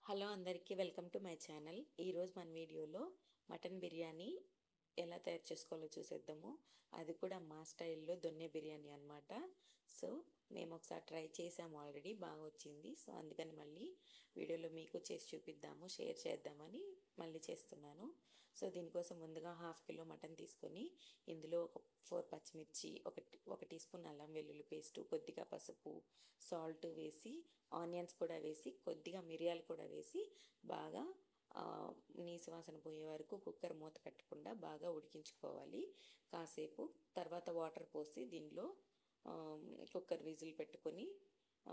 Hello అందరికీ welcome to my channel. ఈరోజు మన వీడియోలో మటన్ బిర్యానీ ఎలా తయారు చేసుకోవాలో చూసేద్దాము. అది కూడా మా స్టైల్లో దొన్నె బిర్యానీ అనమాట. సో మేము ఒకసారి ట్రై చేసాము, ఆల్రెడీ బాగా వచ్చింది. సో అందుకని మళ్ళీ వీడియోలో మీకు చేసి చూపిద్దాము, షేర్ చేద్దామని మళ్ళీ చేస్తున్నాను. సో దీనికోసం ముందుగా 1/2 కిలో మటన్ తీసుకొని ఇందులో ఒక 4 పచ్చిమిర్చి, ఒక టీ స్పూన్ అల్లం వెల్లుల్లి పేస్టు, కొద్దిగా పసుపు, సాల్ట్ వేసి, ఆనియన్స్ కూడా వేసి, కొద్దిగా మిరియాలు కూడా వేసి బాగా నీసు వాసన పోయే వరకు కుక్కర్ మూత పెట్టకుండా బాగా ఉడికించుకోవాలి కాసేపు. తర్వాత వాటర్ పోసి దీనిలో కుక్కర్ విజిల్ పెట్టుకొని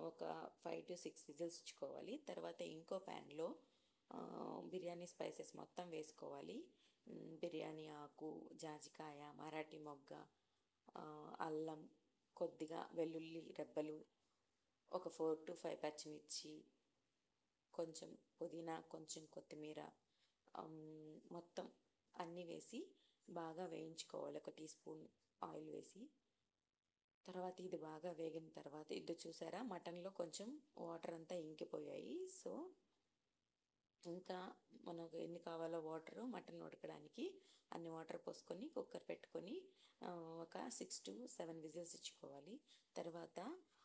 ఒక 5 to 6 విజిల్స్ ఇచ్చుకోవాలి. తర్వాత ఇంకో ప్యాన్లో బిర్యానీ స్పైసెస్ మొత్తం వేసుకోవాలి. బిర్యానీ ఆకు, జాజికాయ, మరాఠీ మొగ్గ, అల్లం, కొద్దిగా వెల్లుల్లి రెబ్బలు, ఒక 4 to 5 పచ్చిమిర్చి, కొంచెం పుదీనా, కొంచెం కొత్తిమీర, మొత్తం అన్నీ వేసి బాగా వేయించుకోవాలి. ఒక టీ స్పూన్ ఆయిల్ వేసి తర్వాత ఇది బాగా వేగిన తర్వాత ఇది చూసారా, మటన్లో కొంచెం వాటర్ అంతా ఇంకిపోయాయి. సో ఇంకా మనకు ఎన్ని కావాలో వాటర్ మటన్ ఉడకడానికి అన్ని వాటర్ పోసుకొని కుక్కర్ పెట్టుకొని ఒక 6 to 7 విజిల్స్ ఇచ్చుకోవాలి. తర్వాత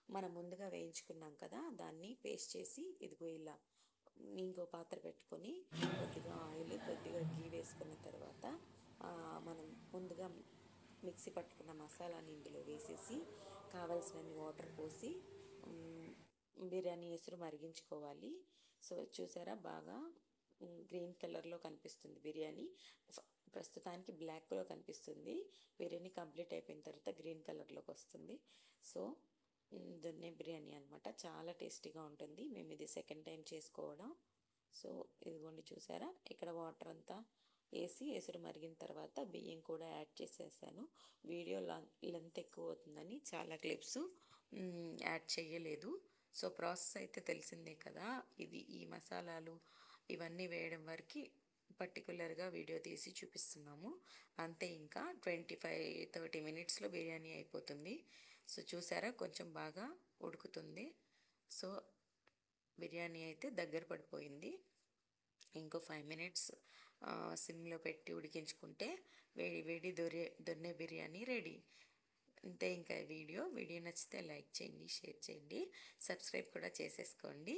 మనం ముందుగా వేయించుకున్నాం కదా, దాన్ని పేస్ట్ చేసి ఇదిగో ఇలా ఇంకో పాత్ర పెట్టుకొని కొద్దిగా ఆయిల్, కొద్దిగా గీ వేసుకున్న తర్వాత మనం ముందుగా మిక్సీ పట్టుకున్న మసాలాని ఇందులో వేసేసి కావలసినన్ని వాటర్ పోసి బిర్యానీ ఎసురు మరిగించుకోవాలి. సో చూసారా, బాగా గ్రీన్ కలర్లో కనిపిస్తుంది బిర్యానీ. ప్రస్తుతానికి బ్లాక్లో కనిపిస్తుంది, బిర్యానీ కంప్లీట్ అయిపోయిన తర్వాత గ్రీన్ కలర్లోకి వస్తుంది. సో దొన్నె బిర్యానీ అనమాట, చాలా టేస్టీగా ఉంటుంది. మేము ఇది సెకండ్ టైం చేసుకోవడం. సో ఇదిగోండి చూసారా, ఇక్కడ వాటర్ అంతా వేసి ఎసురు మరిగిన తర్వాత బియ్యం కూడా యాడ్ చేసేసాను. వీడియో లెంత్ ఎక్కువ అవుతుందని చాలా క్లిప్స్ యాడ్ చేయలేదు. సో ప్రాసెస్ అయితే తెలిసిందే కదా, ఈ మసాలాలు ఇవన్నీ వేయడం వరకు పర్టికులర్గా వీడియో తీసి చూపిస్తున్నాము అంతే. ఇంకా 25-30 మినిట్స్లో బిర్యానీ అయిపోతుంది. సో చూసారా, కొంచెం బాగా ఉడుకుతుంది. సో బిర్యానీ అయితే దగ్గర పడిపోయింది. ఇంకో 5 మినిట్స్ సిమ్లో పెట్టి ఉడికించుకుంటే వేడి వేడి దొన్నె బిర్యానీ రెడీ. అంతే. ఇంకా వీడియో నచ్చితే లైక్ చేయండి, షేర్ చేయండి, సబ్స్క్రైబ్ కూడా చేసేసుకోండి.